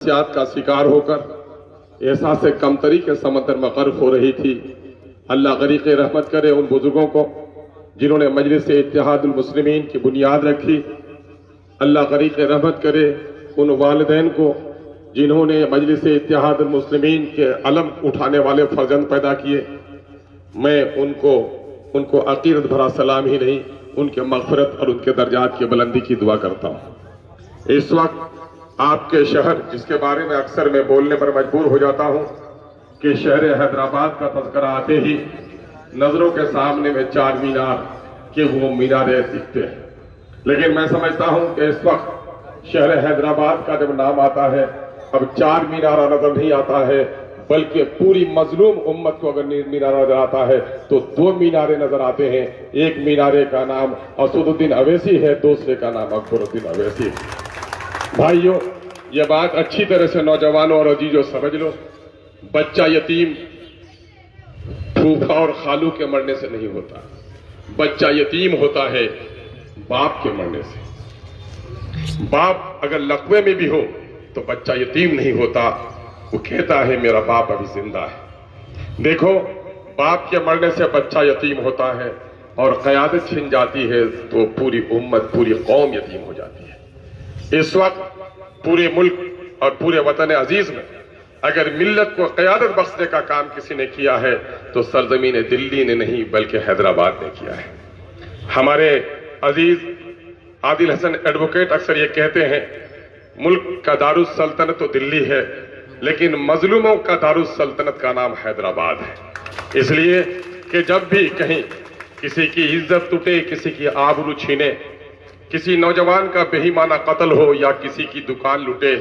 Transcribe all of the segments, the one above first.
نفسیات کا شکار ہو کر احساس کمتری کے سمندر میں غرق ہو رہی تھی۔ اللہ غریق رحمت کرے ان بزرگوں کو جنہوں نے مجلس اتحاد المسلمین کی بنیاد رکھی۔ اللہ غریق رحمت کرے ان والدین کو جنہوں نے مجلس اتحاد المسلمین کے علم اٹھانے والے فرزند پیدا کیے۔ میں ان کو عقیدت بھرا سلام ہی نہیں، ان کے مغفرت اور ان کے درجات کی بلندی کی دعا کرتا ہوں۔ اس وقت آپ کے شہر جس کے بارے میں اکثر میں بولنے پر مجبور ہو جاتا ہوں کہ شہر حیدرآباد کا تذکرہ آتے ہی نظروں کے سامنے میں چار مینار کے وہ میناریں دکھتے ہیں، لیکن میں سمجھتا ہوں کہ اس وقت شہر حیدرآباد کا جب نام آتا ہے اب چار مینارہ نظر نہیں آتا ہے، بلکہ پوری مظلوم امت کو اگر مینارہ نظر آتا ہے تو دو مینارے نظر آتے ہیں۔ ایک مینارے کا نام اسد الدین اویسی ہے، دوسرے کا نام اکبر الدین اویسی ہے۔ بھائیو، یہ بات اچھی طرح سے نوجوانوں اور عزیزوں سمجھ لو، بچہ یتیم پھوپھا اور خالو کے مرنے سے نہیں ہوتا، بچہ یتیم ہوتا ہے باپ کے مرنے سے۔ باپ اگر لقوے میں بھی ہو تو بچہ یتیم نہیں ہوتا، وہ کہتا ہے میرا باپ ابھی زندہ ہے۔ دیکھو، باپ کے مرنے سے بچہ یتیم ہوتا ہے اور قیادت چھن جاتی ہے تو پوری امت، پوری قوم یتیم ہو جاتی ہے۔ اس وقت پورے ملک اور پورے وطن عزیز میں اگر ملت کو قیادت بخشنے کا کام کسی نے کیا ہے تو سرزمین دلی نے نہیں بلکہ حیدرآباد نے کیا ہے۔ ہمارے عزیز عادل حسن ایڈوکیٹ اکثر یہ کہتے ہیں ملک کا دارالسلطنت تو دلی ہے لیکن مظلوموں کا دارالسلطنت کا نام حیدرآباد ہے۔ اس لیے کہ جب بھی کہیں کسی کی عزت ٹوٹے، کسی کی آبرو چھینے، کسی نوجوان کا بے ایمانہ قتل ہو یا کسی کی دکان لوٹے،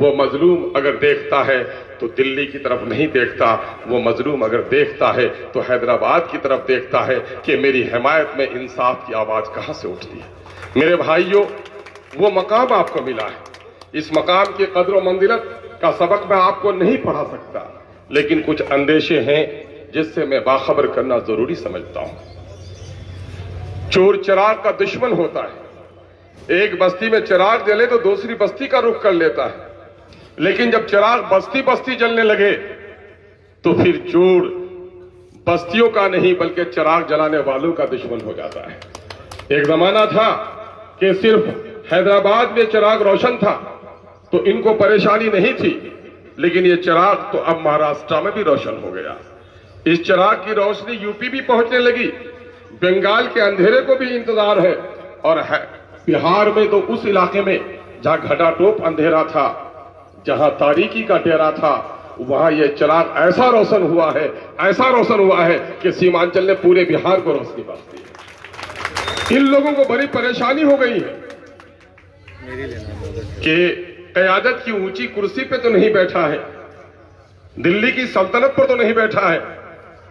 وہ مظلوم اگر دیکھتا ہے تو دلی کی طرف نہیں دیکھتا، وہ مظلوم اگر دیکھتا ہے تو حیدرآباد کی طرف دیکھتا ہے کہ میری حمایت میں انصاف کی آواز کہاں سے اٹھتی ہے۔ میرے بھائیوں، وہ مقام آپ کو ملا ہے، اس مقام کی قدر و منزلت کا سبق میں آپ کو نہیں پڑھا سکتا، لیکن کچھ اندیشے ہیں جس سے میں باخبر کرنا ضروری سمجھتا ہوں۔ چور چراغ کا دشمن ہوتا ہے، ایک بستی میں چراغ جلے تو دوسری بستی کا رخ کر لیتا ہے، لیکن جب چراغ بستی بستی جلنے لگے تو پھر چور بستیوں کا نہیں بلکہ چراغ جلانے والوں کا دشمن ہو جاتا ہے۔ ایک زمانہ تھا کہ صرف حیدرآباد میں چراغ روشن تھا تو ان کو پریشانی نہیں تھی، لیکن یہ چراغ تو اب مہاراشٹر میں بھی روشن ہو گیا۔ اس چراغ کی روشنی یو پی بھی پہنچنے لگی، بنگال کے اندھیرے کو بھی انتظار ہے، اور بہار میں تو اس علاقے میں جہاں گھٹا ٹوپ اندھیرا تھا، جہاں تاریکی کا ڈیرا تھا، وہاں یہ چراغ ایسا روشن ہوا ہے، ایسا روشن ہوا ہے کہ سیمانچل نے پورے بہار کو روشنی بخش دی ہے۔ ان لوگوں کو بڑی پریشانی ہو گئی ہے کہ قیادت کی اونچی کرسی پہ تو نہیں بیٹھا ہے، دلی کی سلطنت پر تو نہیں بیٹھا ہے،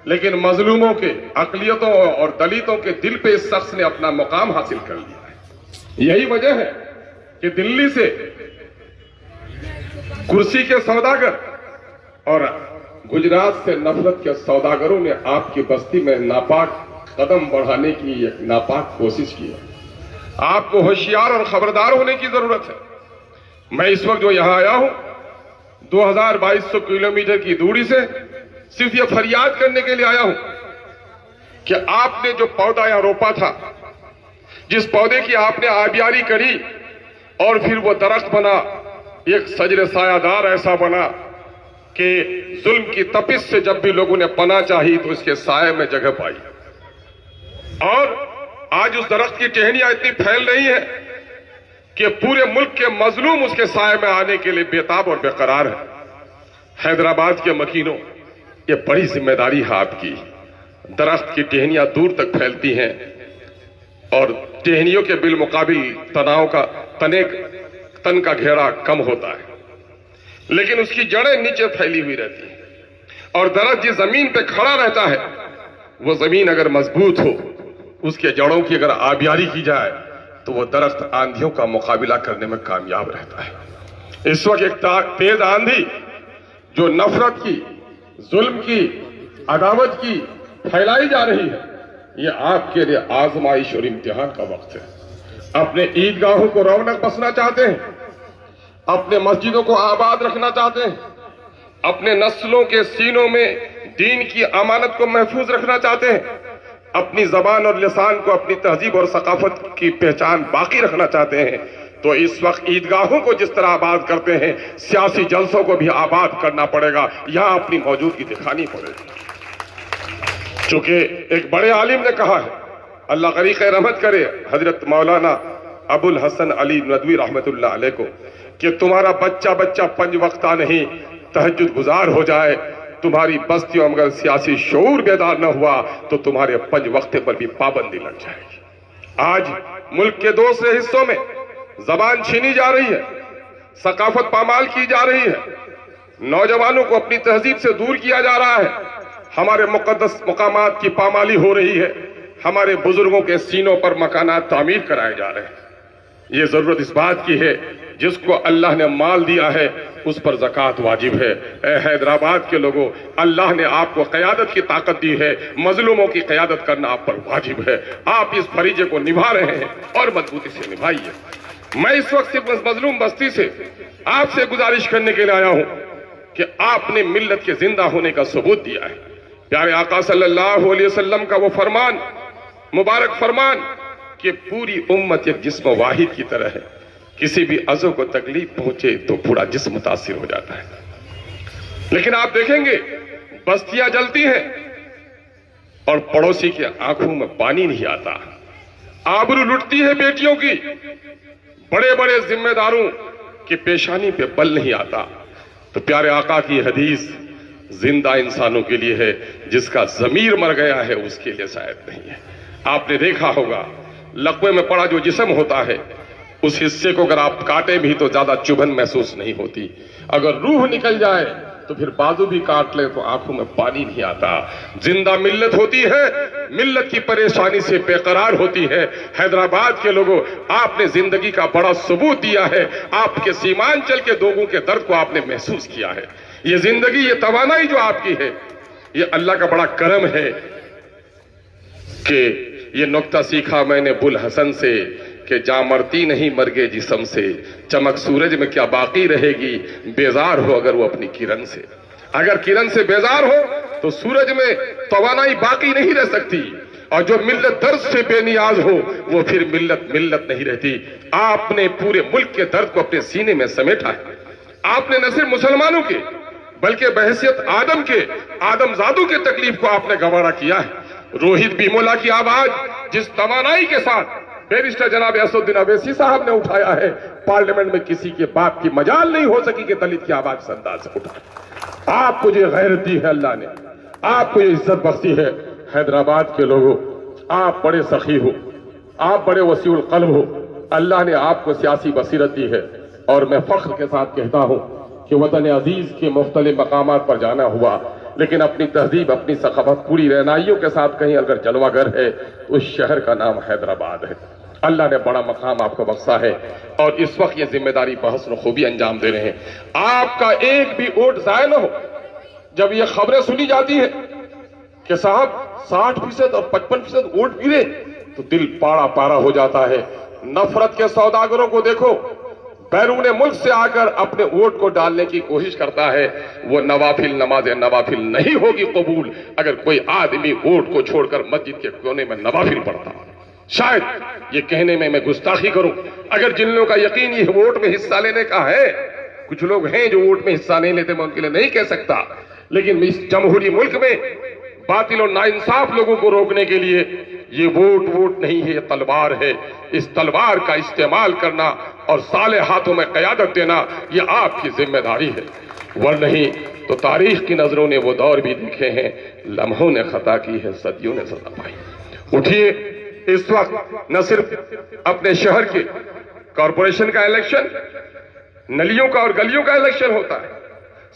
لیکن مظلوموں کے، اقلیتوں اور دلتوں کے دل پہ اس شخص نے اپنا مقام حاصل کر لیا ہے۔ یہی وجہ ہے کہ دلی سے کرسی کے سوداگر اور گجرات سے نفرت کے سوداگروں نے آپ کی بستی میں ناپاک قدم بڑھانے کی ایک ناپاک کوشش کی ہے۔ آپ کو ہوشیار اور خبردار ہونے کی ضرورت ہے۔ میں اس وقت جو یہاں آیا ہوں 2200 کلومیٹر کی دوری سے صرف یہ فریاد کرنے کے لیے آیا ہوں کہ آپ نے جو پودا یہاں روپا تھا، جس پودے کی آپ نے آبیاری کری اور پھر وہ درخت بنا، ایک شجر سایہ دار ایسا بنا کہ ظلم کی تپش سے جب بھی لوگوں نے پناہ چاہی تو اس کے سائے میں جگہ پائی، اور آج اس درخت کی ٹہنیاں اتنی پھیل رہی ہیں کہ پورے ملک کے مظلوم اس کے سائے میں آنے کے لیے بےتاب اور بے قرار ہے۔ حیدرآباد کے مکینوں، یہ بڑی ذمہ داری ہے آپ کی۔ درخت کی ٹہنیاں دور تک پھیلتی ہیں اور ٹہنیوں کے بالمقابل تن کا گھیرا کم ہوتا ہے، لیکن اس کی جڑیں نیچے پھیلی ہوئی رہتی ہیں، اور درخت جس زمین پہ کھڑا رہتا ہے وہ زمین اگر مضبوط ہو، اس کے جڑوں کی اگر آبیاری کی جائے تو وہ درخت آندھیوں کا مقابلہ کرنے میں کامیاب رہتا ہے۔ اس وقت ایک تیز آندھی جو نفرت کی، ظلم کی، عداوت کی پھیلائی جا رہی ہے، یہ آپ کے لیے آزمائش اور امتحان کا وقت ہے۔ اپنے عیدگاہوں کو رونق بخشنا چاہتے ہیں، اپنے مسجدوں کو آباد رکھنا چاہتے ہیں، اپنے نسلوں کے سینوں میں دین کی امانت کو محفوظ رکھنا چاہتے ہیں، اپنی زبان اور لسان کو، اپنی تہذیب اور ثقافت کی پہچان باقی رکھنا چاہتے ہیں، تو اس وقت عیدگاہوں کو جس طرح آباد کرتے ہیں سیاسی جلسوں کو بھی آباد کرنا پڑے گا، یہاں اپنی موجودگی دکھانی پڑے گی۔ چونکہ ایک بڑے عالم نے کہا ہے، اللہ غریق رحمت کرے، حضرت مولانا ابو الحسن علی ندوی رحمت اللہ علیہ کو، کہ تمہارا بچہ پنج وقتہ نہیں تہجد گزار ہو جائے، تمہاری بستیوں میں اگر سیاسی شعور بیدار نہ ہوا تو تمہارے پنج وقتے پر بھی پابندی لگ جائے گی۔ آج ملک کے دوسرے حصوں میں زبان چھینی جا رہی ہے، ثقافت پامال کی جا رہی ہے، نوجوانوں کو اپنی تہذیب سے دور کیا جا رہا ہے، ہمارے مقدس مقامات کی پامالی ہو رہی ہے، ہمارے بزرگوں کے سینوں پر مکانات تعمیر کرائے جا رہے ہیں۔ یہ ضرورت اس بات کی ہے، جس کو اللہ نے مال دیا ہے اس پر زکوٰۃ واجب ہے۔ اے حیدرآباد کے لوگوں، اللہ نے آپ کو قیادت کی طاقت دی ہے، مظلوموں کی قیادت کرنا آپ پر واجب ہے۔ آپ اس فریضے کو نبھا رہے ہیں اور مضبوطی سے نبھائیے۔ میں اس وقت صرف مظلوم بستی سے آپ سے گزارش کرنے کے لیے آیا ہوں کہ آپ نے ملت کے زندہ ہونے کا ثبوت دیا ہے۔ پیارے آقا صلی اللہ علیہ وسلم کا وہ فرمان، مبارک فرمان، کہ پوری امت ایک جسم واحد کی طرح ہے، کسی بھی عضو کو تکلیف پہنچے تو پورا جسم متاثر ہو جاتا ہے۔ لیکن آپ دیکھیں گے بستیاں جلتی ہیں اور پڑوسی کی آنکھوں میں پانی نہیں آتا، آبرو لٹتی ہے بیٹیوں کی، بڑے بڑے ذمہ داروں کی پیشانی پہ بل نہیں آتا۔ تو پیارے آقا کی حدیث زندہ انسانوں کے لیے ہے، جس کا ضمیر مر گیا ہے اس کے لیے شاید نہیں ہے۔ آپ نے دیکھا ہوگا لقوے میں پڑا جو جسم ہوتا ہے، اس حصے کو اگر آپ کاٹے بھی تو زیادہ چبھن محسوس نہیں ہوتی، اگر روح نکل جائے تو پھر بازو بھی کاٹ لے تو آنکھوں میں پانی نہیں آتا۔ زندہ ملت ہوتی ہے، ملت کی پریشانی سے بے قرار ہوتی ہے۔ حیدرآباد کے لوگوں، آپ نے زندگی کا بڑا ثبوت دیا ہے، آپ کے سیمانچل کے لوگوں کے درد کو آپ نے محسوس کیا ہے۔ یہ زندگی، یہ توانائی جو آپ کی ہے، یہ اللہ کا بڑا کرم ہے کہ یہ نکتہ سیکھا میں نے بوالحسن سے کہ جاں مرتی نہیں مرگے جسم سے، چمک سورج میں کیا باقی رہے گی، بیزار ہو اگر وہ اپنی کرن سے۔ اگر کرن سے بیزار ہو تو سورج میں توانائی باقی نہیں رہ سکتی، اور جو ملت درد سے بے نیاز ہو وہ پھر ملت نہیں رہتی۔ آپ نے پورے ملک کے درد کو اپنے سینے میں سمیٹا ہے۔ آپ نے نہ صرف مسلمانوں کے بلکہ بحیثیت آدم کے، آدم زادوں کے تکلیف کو آپ نے گوارا کیا ہے۔ روہت بیمولا کی آواز جس توانائی کے ساتھ بیرسٹر جناب اسد الدین اویسی صاحب نے اٹھایا ہے، پارلیمنٹ میں کسی کے باپ کی مجال نہیں ہو سکی کہ دلت کی آواز اس انداز سے اٹھائے۔ آپ کو یہ غیرت دی ہے اللہ نے، آپ کو یہ عزت بخشی ہے۔ حیدرآباد کے لوگوں، آپ بڑے سخی ہو، آپ بڑے وسیع القلب ہو، اللہ نے آپ کو سیاسی بصیرت دی ہے، اور میں فخر کے ساتھ کہتا ہوں کہ وطن عزیز کے مختلف مقامات پر جانا ہوا، لیکن اپنی تہذیب، اپنی ثقافت پوری رعنائیوں کے ساتھ کہیں اگر جلوہ گر ہے تو اس شہر کا نام حیدرآباد ہے۔ اللہ نے بڑا مقام آپ کو بخشا ہے، اور اس وقت یہ ذمہ داری بحسن خوبی انجام دے رہے ہیں۔ آپ کا ایک بھی ووٹ ضائع نہ ہو۔ جب یہ خبریں سنی جاتی ہیں کہ صاحب 60% اور 55% ووٹ گرے تو دل پاڑا پارا ہو جاتا ہے۔ نفرت کے سوداگروں کو دیکھو، بیرون ملک سے آ کر اپنے ووٹ کو ڈالنے کی کوشش کرتا ہے، وہ نوافل نماز نوافل نہیں ہوگی قبول اگر کوئی آدمی ووٹ کو چھوڑ کر مسجد کے کونے میں نوافل پڑھتا۔ شاید یہ کہنے میں گستاخی کروں، اگر جن لوگوں کا یقین یہ ووٹ میں حصہ لینے کا ہے، کچھ لوگ ہیں جو ووٹ میں حصہ نہیں لیتے، میں ان کے لیے نہیں کہہ سکتا، لیکن اس جمہوری ملک میں باطل اور ناانصاف لوگوں کو روکنے کے لیے یہ ووٹ نہیں ہے، یہ تلوار ہے۔ اس تلوار کا استعمال کرنا اور صالح ہاتھوں میں قیادت دینا یہ آپ کی ذمہ داری ہے، ورنہ نہیں تو تاریخ کی نظروں نے وہ دور بھی دیکھے ہیں، لمحوں نے خطا کی ہے، صدیوں نے سزا پائی۔ اٹھیے، اس وقت نہ صرف اپنے شہر کے کارپوریشن کا الیکشن، نلیوں کا اور گلیوں کا الیکشن ہوتا ہے،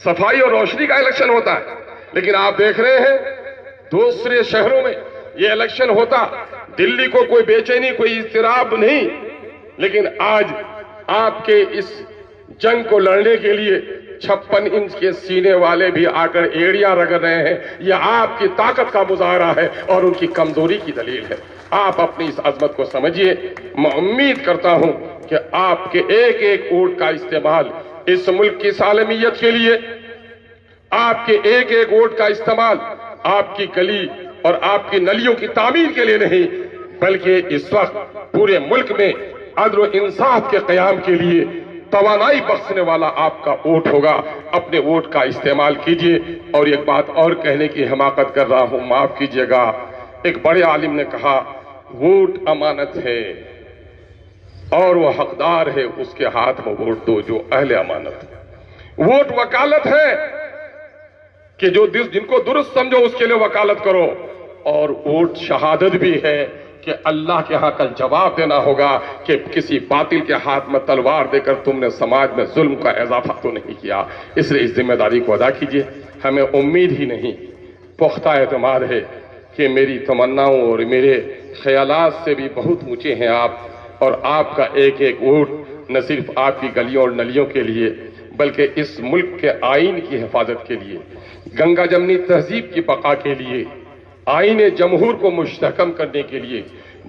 صفائی اور روشنی کا الیکشن ہوتا ہے، لیکن آپ دیکھ رہے ہیں دوسرے شہروں میں یہ الیکشن ہوتا۔ دلی کو کوئی بے چینی، کوئی اضطراب نہیں، لیکن آج آپ کے اس جنگ کو لڑنے کے لیے 56 انچ کے سینے والے بھی آ کر ایڑیاں رگڑ رہے ہیں۔ یہ آپ کی طاقت کا مظاہرہ ہے اور ان کی کمزوری کی دلیل ہے۔ آپ اپنی اس عظمت کو سمجھیے۔ میں امید کرتا ہوں کہ آپ کے ایک ایک ووٹ کا استعمال اس ملک کی سالمیت کے لیے آپ کے ایک ایک ووٹ کا استعمال آپ کی گلی اور آپ کی نلیوں کی تعمیر کے لیے نہیں، بلکہ اس وقت پورے ملک میں عدل و انصاف کے قیام کے لیے توانائی بخشنے والا آپ کا ووٹ ہوگا۔ اپنے ووٹ کا استعمال کیجئے۔ اور ایک بات اور کہنے کی حماقت کر رہا ہوں، معاف کیجئے گا، ایک بڑے عالم نے کہا ووٹ امانت ہے اور وہ حقدار ہے اس کے ہاتھ میں ووٹ دو جو اہل امانت ہے۔ ووٹ وکالت ہے کہ جو جن کو درست سمجھو اس کے لیے وکالت کرو، اور ووٹ شہادت بھی ہے کہ اللہ کے ہاں کل جواب دینا ہوگا کہ کسی باطل کے ہاتھ میں تلوار دے کر تم نے سماج میں ظلم کا اضافہ تو نہیں کیا۔ اس لیے اس ذمہ داری کو ادا کیجئے۔ ہمیں امید ہی نہیں، پختہ اعتماد ہے کہ میری تمناؤں اور میرے خیالات سے بھی بہت اونچے ہیں آپ، اور آپ کا ایک ایک ووٹ نہ صرف آپ کی گلیوں اور نلیوں کے لیے بلکہ اس ملک کے آئین کی حفاظت کے لیے، گنگا جمنی تہذیب کی بقا کے لیے، آئین جمہور کو مستحکم کرنے کے لیے،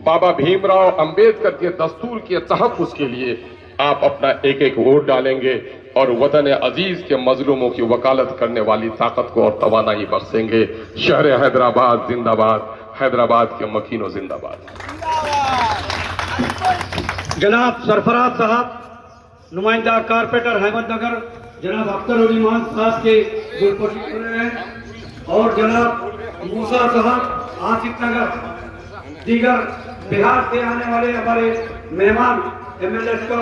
بابا بھیم راؤ امبیڈکر کے دستور کے تحفظ کے لیے آپ اپنا ایک ایک ووٹ ڈالیں گے اور وطن عزیز کے مظلوموں کی وکالت کرنے والی طاقت کو اور توانائی بخشیں گے۔ شہر حیدرآباد زندہ باد، حیدرآباد کے مکینوں زندہ باد۔ جناب سرفراز صاحب، نمائندہ کارپوریٹر احمد نگر جناب اختر علی مان صاحب کے گلپوشی کر رہے ہیں، اور جناب موسیٰ صاحب آصف نگر، دیگر بہار سے آنے والے ہمارے مہمان ایم ایل اے کا